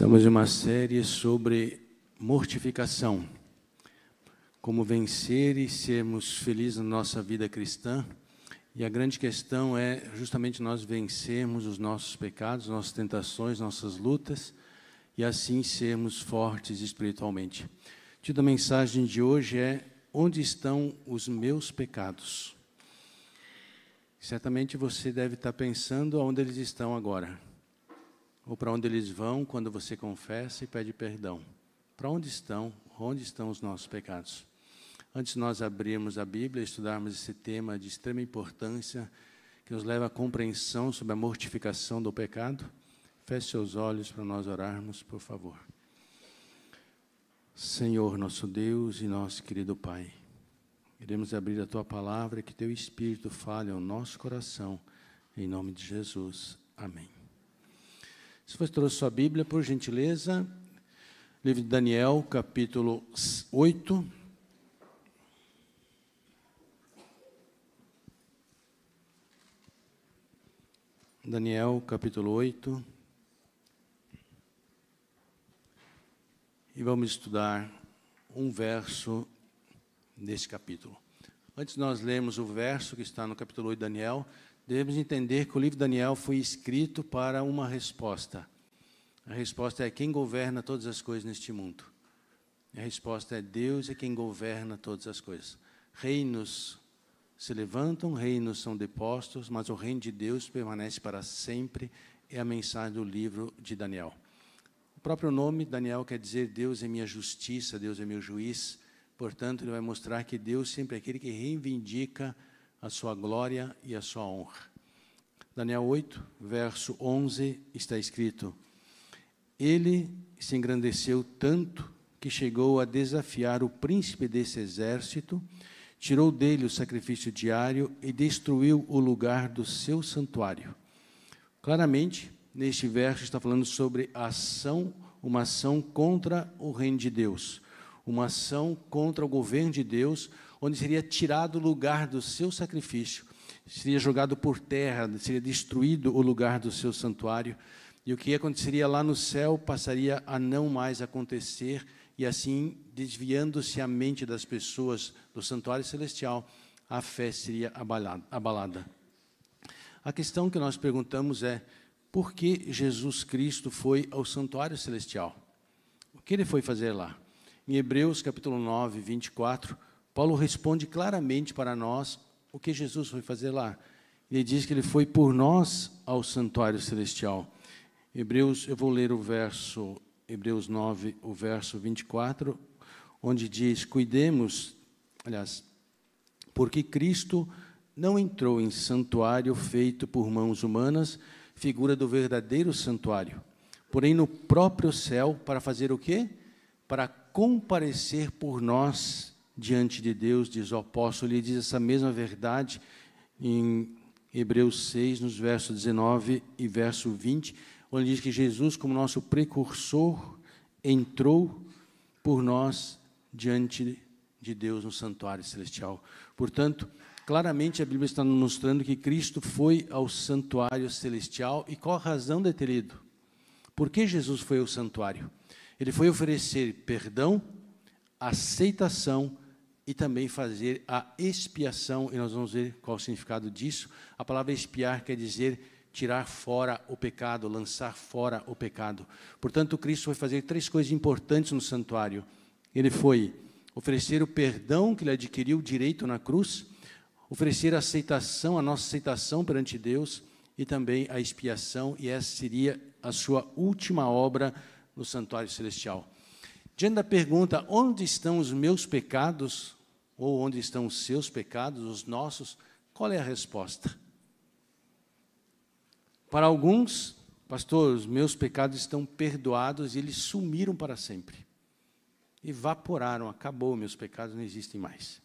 Estamos em uma série sobre mortificação, como vencer e sermos felizes na nossa vida cristã. E a grande questão é justamente nós vencermos os nossos pecados, nossas tentações, nossas lutas, e assim sermos fortes espiritualmente. O título da mensagem de hoje é: onde estão os meus pecados? Certamente você deve estar pensando onde eles estão agora, ou para onde eles vão quando você confessa e pede perdão. Para onde estão? Onde estão os nossos pecados? Antes de nós abrirmos a Bíblia e estudarmos esse tema de extrema importância, que nos leva à compreensão sobre a mortificação do pecado, feche seus olhos para nós orarmos, por favor. Senhor, nosso Deus e nosso querido Pai, queremos abrir a Tua Palavra e que Teu Espírito fale ao nosso coração, em nome de Jesus. Amém. Se você trouxe sua Bíblia, por gentileza, livro de Daniel, capítulo 8. Daniel, capítulo 8. E vamos estudar um verso desse capítulo. Antes de nós lermos o verso que está no capítulo 8 de Daniel, devemos entender que o livro de Daniel foi escrito para uma resposta. A resposta é: quem governa todas as coisas neste mundo? A resposta é: Deus é quem governa todas as coisas. Reinos se levantam, reinos são depostos, mas o reino de Deus permanece para sempre. É a mensagem do livro de Daniel. O próprio nome, Daniel, quer dizer Deus é minha justiça, Deus é meu juiz. Portanto, ele vai mostrar que Deus sempre é aquele que reivindica a sua glória e a sua honra. Daniel 8, verso 11, está escrito: ele se engrandeceu tanto que chegou a desafiar o príncipe desse exército, tirou dele o sacrifício diário e destruiu o lugar do seu santuário. Claramente, neste verso está falando sobre a ação, uma ação contra o reino de Deus, uma ação contra o governo de Deus, onde seria tirado o lugar do seu sacrifício, seria jogado por terra, seria destruído o lugar do seu santuário, e o que aconteceria lá no céu passaria a não mais acontecer, e assim, desviando-se a mente das pessoas do santuário celestial, a fé seria abalada. A questão que nós perguntamos é: por que Jesus Cristo foi ao santuário celestial? O que ele foi fazer lá? Em Hebreus, capítulo 9, 24, Paulo responde claramente para nós o que Jesus foi fazer lá. Ele diz que ele foi por nós ao santuário celestial. Hebreus, eu vou ler o verso, Hebreus 9, o verso 24, onde diz: porque Cristo não entrou em santuário feito por mãos humanas, figura do verdadeiro santuário, porém no próprio céu, para fazer o quê? Para comparecer por nós diante de Deus, diz o apóstolo. Ele diz essa mesma verdade em Hebreus 6, nos versos 19 e verso 20, onde diz que Jesus, como nosso precursor, entrou por nós diante de Deus no santuário celestial. Portanto, claramente a Bíblia está nos mostrando que Cristo foi ao santuário celestial. E qual a razão de ter ido? Por que Jesus foi ao santuário? Ele foi oferecer perdão, aceitação e também fazer a expiação, e nós vamos ver qual é o significado disso. A palavra expiar quer dizer tirar fora o pecado, lançar fora o pecado. Portanto, Cristo foi fazer três coisas importantes no santuário. Ele foi oferecer o perdão que ele adquiriu direito na cruz, oferecer a aceitação, a nossa aceitação perante Deus, e também a expiação, e essa seria a sua última obra no santuário celestial. Diante da pergunta: onde estão os meus pecados, ou onde estão os seus pecados, os nossos, qual é a resposta? Para alguns: pastor, os meus pecados estão perdoados, e eles sumiram para sempre, evaporaram, acabou, meus pecados não existem mais.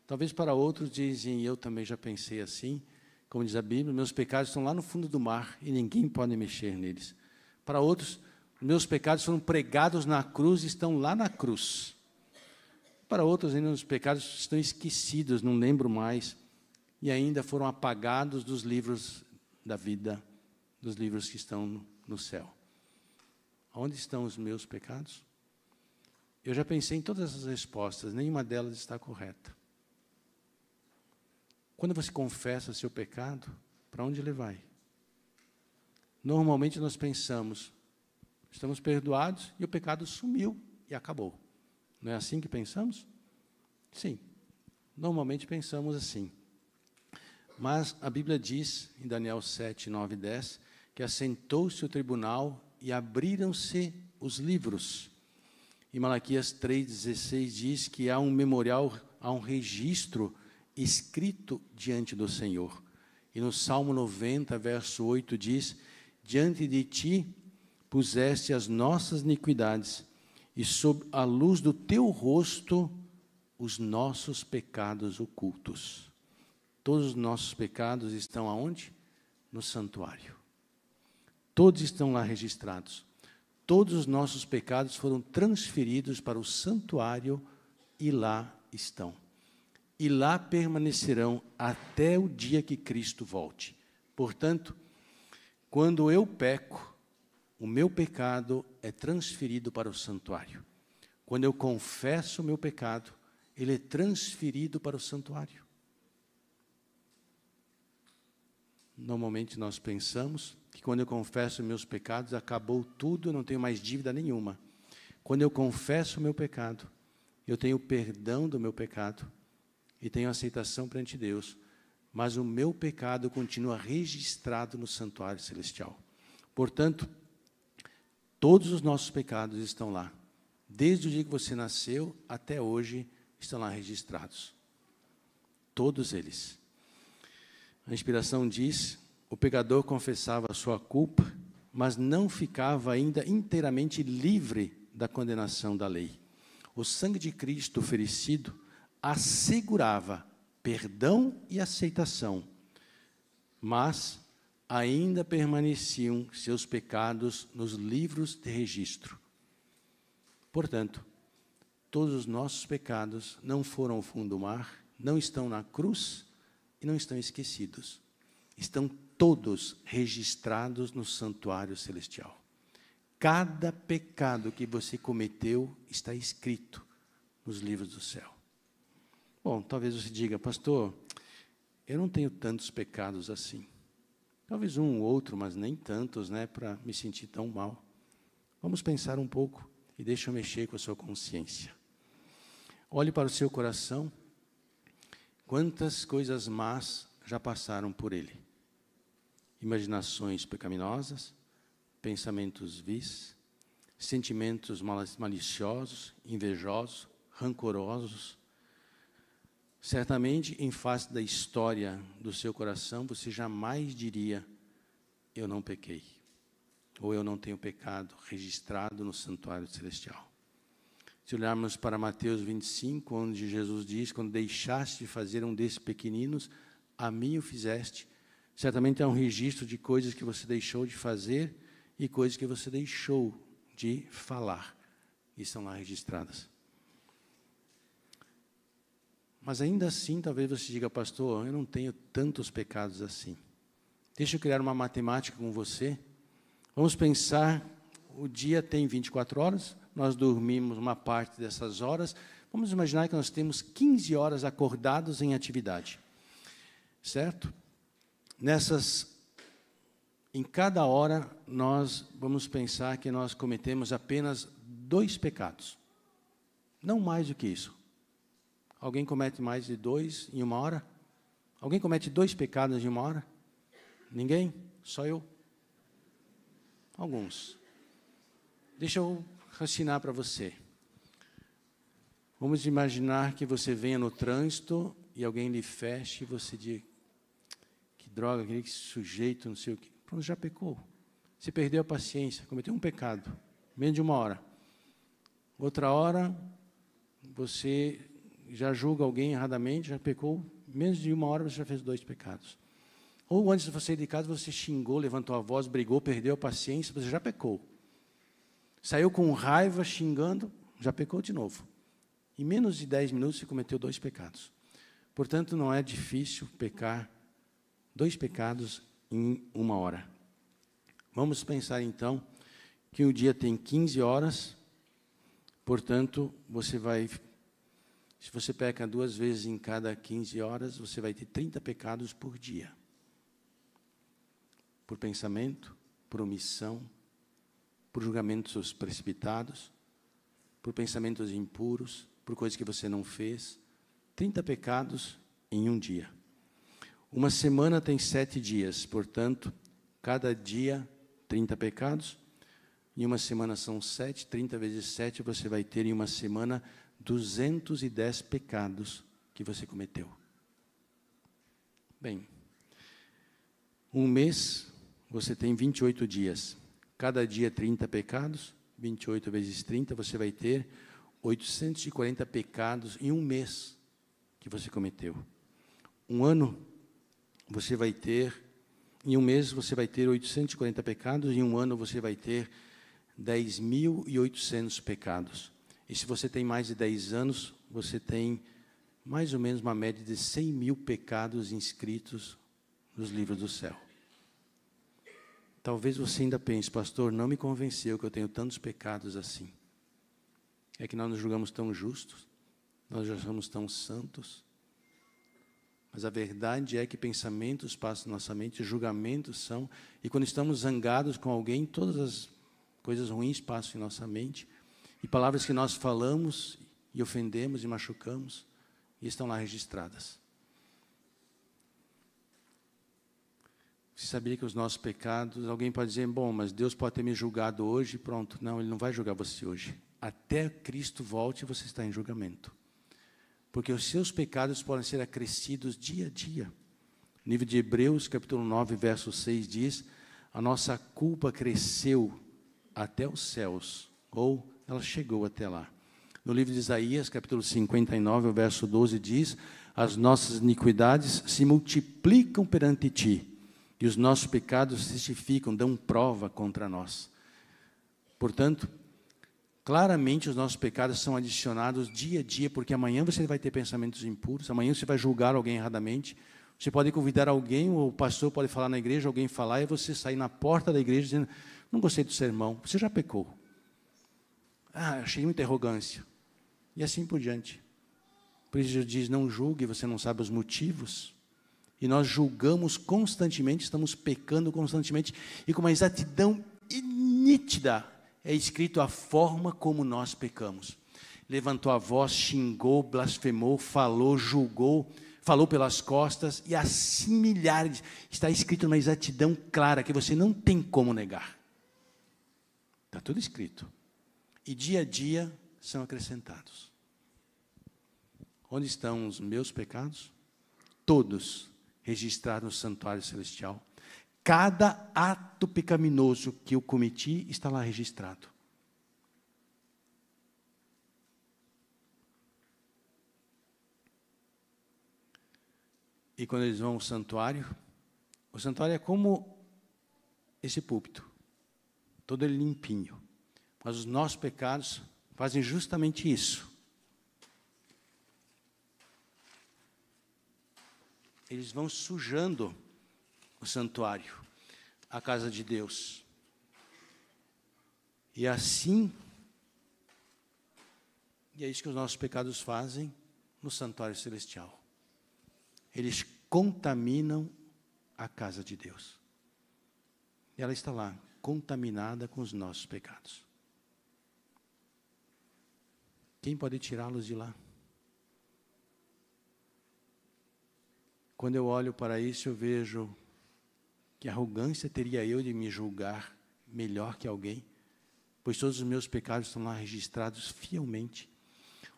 Talvez para outros dizem: eu também já pensei assim, como diz a Bíblia, meus pecados estão lá no fundo do mar e ninguém pode mexer neles. Para outros: meus pecados foram pregados na cruz e estão lá na cruz. Para outros, ainda os pecados estão esquecidos, não lembro mais, e ainda foram apagados dos livros da vida, dos livros que estão no céu. onde estão os meus pecados? Eu já pensei em todas as respostas, nenhuma delas está correta. Quando você confessa seu pecado, para onde ele vai? Normalmente nós pensamos, estamos perdoados e o pecado sumiu e acabou. Não é assim que pensamos? Sim, normalmente pensamos assim. Mas a Bíblia diz, em Daniel 7, 9 e 10, que assentou-se o tribunal e abriram-se os livros. Em Malaquias 3,16 diz que há um memorial, há um registro escrito diante do Senhor. E no Salmo 90, verso 8 diz, diante de ti puseste as nossas iniquidades, e sob a luz do teu rosto os nossos pecados ocultos. Todos os nossos pecados estão aonde? No santuário. Todos estão lá registrados. Todos os nossos pecados foram transferidos para o santuário e lá estão. E lá permanecerão até o dia que Cristo volte. Portanto, quando eu peco, o meu pecado é transferido para o santuário. Quando eu confesso o meu pecado, ele é transferido para o santuário. Normalmente nós pensamos que quando eu confesso meus pecados, acabou tudo, eu não tenho mais dívida nenhuma. Quando eu confesso o meu pecado, eu tenho perdão do meu pecado e tenho aceitação perante Deus, mas o meu pecado continua registrado no santuário celestial. Portanto, todos os nossos pecados estão lá. Desde o dia que você nasceu até hoje, estão lá registrados. Todos eles. A inspiração diz, o pecador confessava a sua culpa, mas não ficava ainda inteiramente livre da condenação da lei. O sangue de Cristo oferecido assegurava perdão e aceitação, mas ainda permaneciam seus pecados nos livros de registro. Portanto, todos os nossos pecados não foram ao fundo do mar, não estão na cruz e não estão esquecidos. Estão todos registrados no santuário celestial. Cada pecado que você cometeu está escrito nos livros do céu. Bom, talvez você diga, pastor, eu não tenho tantos pecados assim. Talvez um ou outro, mas nem tantos, né, para me sentir tão mal. Vamos pensar um pouco e deixa eu mexer com a sua consciência. Olhe para o seu coração. Quantas coisas más já passaram por ele? Imaginações pecaminosas, pensamentos vis, sentimentos maliciosos, invejosos, rancorosos. Certamente, em face da história do seu coração, você jamais diria, eu não pequei, ou eu não tenho pecado registrado no santuário celestial. Se olharmos para Mateus 25, onde Jesus diz, quando deixaste de fazer um desses pequeninos, a mim o fizeste. Certamente há um registro de coisas que você deixou de fazer e coisas que você deixou de falar, e estão lá registradas. Mas ainda assim, talvez você diga, pastor, eu não tenho tantos pecados assim. Deixa eu criar uma matemática com você. Vamos pensar, o dia tem 24 horas, nós dormimos uma parte dessas horas. Vamos imaginar que nós temos 15 horas acordados em atividade. Certo? Em cada hora, nós vamos pensar que nós cometemos apenas 2 pecados. Não mais do que isso. Alguém comete mais de 2 em uma hora? Alguém comete 2 pecados em uma hora? Ninguém? Só eu? Alguns. Deixa eu raciocinar para você. Vamos imaginar que você venha no trânsito e alguém lhe feche e você diz, que droga, aquele sujeito, não sei o quê. Pronto, já pecou. Você perdeu a paciência, cometeu um pecado, menos de uma hora. Outra hora, você já julga alguém erradamente, já pecou, menos de uma hora você já fez 2 pecados. Ou antes de você ir de casa, você xingou, levantou a voz, brigou, perdeu a paciência, você já pecou. Saiu com raiva, xingando, já pecou de novo. Em menos de 10 minutos, você cometeu 2 pecados. Portanto, não é difícil pecar 2 pecados em uma hora. Vamos pensar, então, que um dia tem 15 horas, portanto, se você peca 2 vezes em cada 15 horas, você vai ter 30 pecados por dia. Por pensamento, por omissão, por julgamentos precipitados, por pensamentos impuros, por coisas que você não fez. 30 pecados em um dia. Uma semana tem 7 dias, portanto, cada dia 30 pecados. Em uma semana são 7, 30 vezes 7, você vai ter em uma semana 210 pecados que você cometeu. Bem, um mês, você tem 28 dias. Cada dia 30 pecados, 28 vezes 30, você vai ter 840 pecados em um mês que você cometeu. Um ano, você vai ter, em um mês você vai ter 840 pecados, em um ano você vai ter 10.800 pecados. E se você tem mais de 10 anos, você tem mais ou menos uma média de 100.000 pecados inscritos nos livros do céu. Talvez você ainda pense, pastor, não me convenceu que eu tenho tantos pecados assim. É que nós nos julgamos tão justos, nós já somos tão santos. Mas a verdade é que pensamentos passam na nossa mente, julgamentos são, e quando estamos zangados com alguém, todas as coisas ruins passam em nossa mente, e palavras que nós falamos e ofendemos e machucamos, e estão lá registradas. Você sabia que os nossos pecados, alguém pode dizer, bom, mas Deus pode ter me julgado hoje, pronto. Não, Ele não vai julgar você hoje. Até Cristo volte, você está em julgamento. Porque os seus pecados podem ser acrescidos dia a dia. No livro de Hebreus, capítulo 9, verso 6, diz, a nossa culpa cresceu até os céus, ou ela chegou até lá. No livro de Isaías, capítulo 59, o verso 12, diz, as nossas iniquidades se multiplicam perante ti, e os nossos pecados testificam, dão prova contra nós. Portanto, claramente os nossos pecados são adicionados dia a dia, porque amanhã você vai ter pensamentos impuros, amanhã você vai julgar alguém erradamente, você pode convidar alguém, ou o pastor pode falar na igreja, alguém falar, e você sair na porta da igreja dizendo, não gostei do sermão, você já pecou. Achei muita arrogância. E assim por diante. Por isso Jesus diz, não julgue, você não sabe os motivos. E nós julgamos constantemente, estamos pecando constantemente, e com uma exatidão nítida é escrito a forma como nós pecamos. Levantou a voz, xingou, blasfemou, falou, julgou, falou pelas costas, e assim milhares. Está escrito uma exatidão clara, que você não tem como negar. Está tudo escrito. E dia a dia são acrescentados. Onde estão os meus pecados? Todos registrados no santuário celestial. Cada ato pecaminoso que eu cometi está lá registrado. E quando eles vão ao santuário, o santuário é como esse púlpito, todo ele limpinho. Mas os nossos pecados fazem justamente isso. Eles vão sujando o santuário, a casa de Deus. E assim, e é isso que os nossos pecados fazem no santuário celestial. Eles contaminam a casa de Deus. E ela está lá, contaminada com os nossos pecados. Quem pode tirá-los de lá? Quando eu olho para isso, eu vejo que arrogância teria eu de me julgar melhor que alguém, pois todos os meus pecados estão lá registrados fielmente,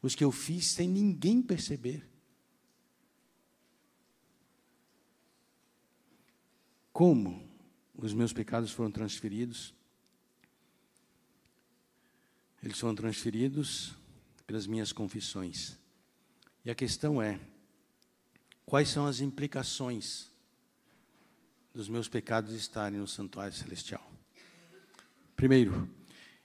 os que eu fiz sem ninguém perceber. Como os meus pecados foram transferidos? Eles foram transferidos pelas minhas confissões. E a questão é, quais são as implicações dos meus pecados estarem no santuário celestial? Primeiro,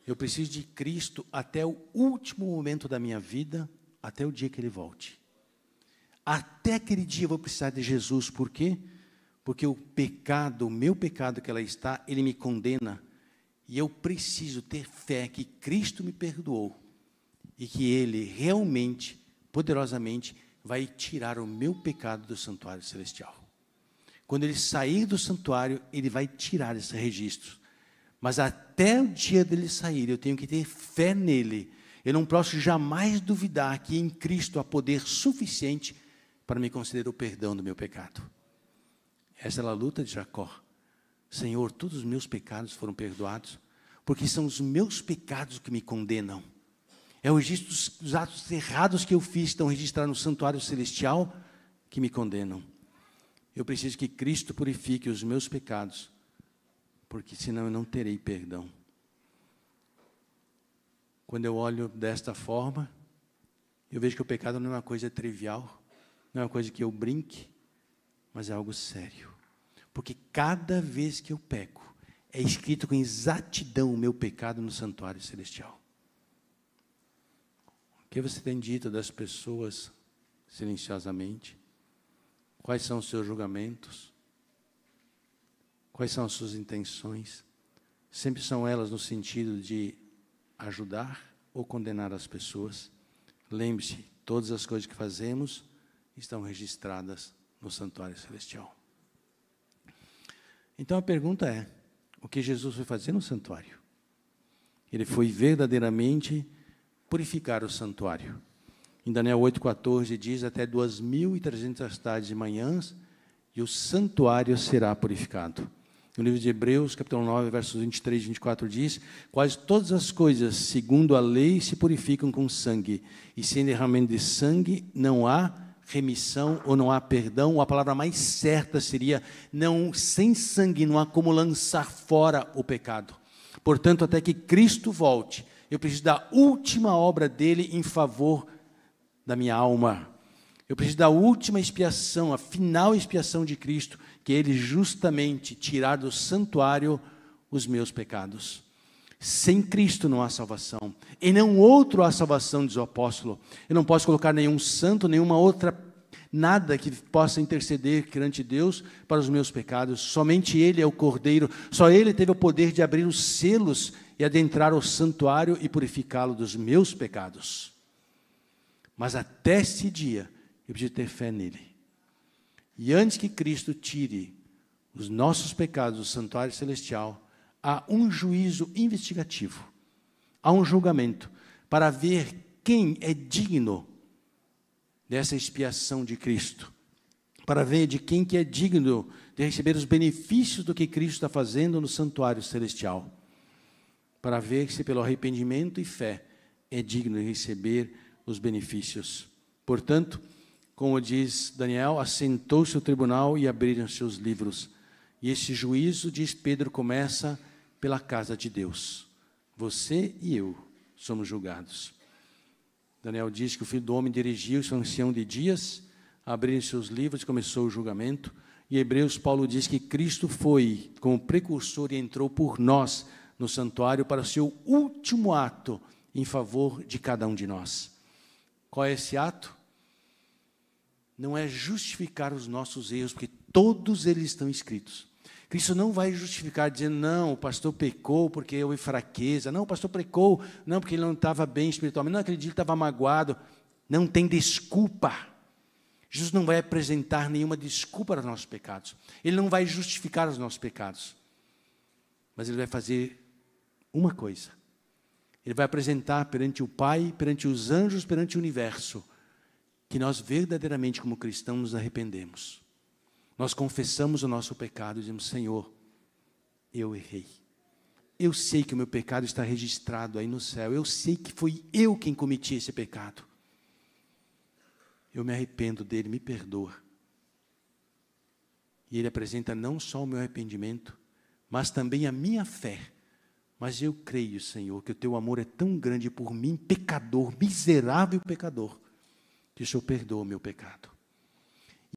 eu preciso de Cristo até o último momento da minha vida, até o dia que Ele volte. Até aquele dia eu vou precisar de Jesus. Por quê? Porque o pecado, o meu pecado que ela está, ele me condena. E eu preciso ter fé que Cristo me perdoou e que Ele realmente, poderosamente, vai tirar o meu pecado do santuário celestial. Quando Ele sair do santuário, Ele vai tirar esse registro. Mas até o dia dele sair, eu tenho que ter fé nele. Eu não posso jamais duvidar que em Cristo há poder suficiente para me conceder o perdão do meu pecado. Essa é a luta de Jacó. Senhor, todos os meus pecados foram perdoados, porque são os meus pecados que me condenam. É o registro dos atos errados que eu fiz, estão registrados no santuário celestial, que me condenam. Eu preciso que Cristo purifique os meus pecados, porque senão eu não terei perdão. Quando eu olho desta forma, eu vejo que o pecado não é uma coisa trivial, não é uma coisa que eu brinque, mas é algo sério. Porque cada vez que eu peco, é escrito com exatidão o meu pecado no santuário celestial. O que você tem dito das pessoas silenciosamente? Quais são os seus julgamentos? Quais são as suas intenções? Sempre são elas no sentido de ajudar ou condenar as pessoas? Lembre-se, todas as coisas que fazemos estão registradas no santuário celestial. Então a pergunta é, o que Jesus foi fazer no santuário? Ele foi verdadeiramente purificar o santuário. Em Daniel 8,14 diz, até 2.300 tardes e manhãs, e o santuário será purificado. No livro de Hebreus, capítulo 9, versos 23 e 24, diz, quase todas as coisas, segundo a lei, se purificam com sangue, e sem derramamento de sangue não há remissão ou não há perdão, ou a palavra mais certa seria, não, sem sangue não há como lançar fora o pecado. Portanto, até que Cristo volte, eu preciso da última obra dele em favor da minha alma. Eu preciso da última expiação, a final expiação de Cristo, que ele justamente tirar do santuário os meus pecados. Sem Cristo não há salvação. Em nenhum outro há salvação, diz o apóstolo. Eu não posso colocar nenhum santo, nenhuma outra, nada que possa interceder perante Deus para os meus pecados. Somente Ele é o Cordeiro. Só Ele teve o poder de abrir os selos e adentrar o santuário e purificá-lo dos meus pecados. Mas até esse dia, eu preciso ter fé nele. E antes que Cristo tire os nossos pecados do santuário celestial, há um juízo investigativo, há um julgamento, para ver quem é digno dessa expiação de Cristo, para ver de quem que é digno de receber os benefícios do que Cristo está fazendo no santuário celestial, para ver se pelo arrependimento e fé é digno de receber os benefícios. Portanto, como diz Daniel, assentou-se o tribunal e abriram seus livros. E esse juízo, diz Pedro, começa pela casa de Deus. Você e eu somos julgados. Daniel diz que o Filho do Homem dirigiu-se ao ancião de dias, abriram seus livros e começou o julgamento. E em Hebreus, Paulo diz que Cristo foi como precursor e entrou por nós no santuário para o seu último ato em favor de cada um de nós. Qual é esse ato? Não é justificar os nossos erros, porque todos eles estão escritos. Cristo não vai justificar dizendo, não, o pastor pecou porque houve fraqueza. Não, o pastor pecou, não, porque ele não estava bem espiritualmente. Não, aquele dia ele estava magoado. Não tem desculpa. Jesus não vai apresentar nenhuma desculpa aos nossos pecados. Ele não vai justificar os nossos pecados. Mas ele vai fazer uma coisa. Ele vai apresentar perante o Pai, perante os anjos, perante o universo, que nós verdadeiramente, como cristãos, nos arrependemos. Nós confessamos o nosso pecado e dizemos, Senhor, eu errei. Eu sei que o meu pecado está registrado aí no céu. Eu sei que foi eu quem cometi esse pecado. Eu me arrependo dele, me perdoa. E ele apresenta não só o meu arrependimento, mas também a minha fé. Mas eu creio, Senhor, que o teu amor é tão grande por mim, pecador, miserável pecador, que o Senhor perdoa o meu pecado.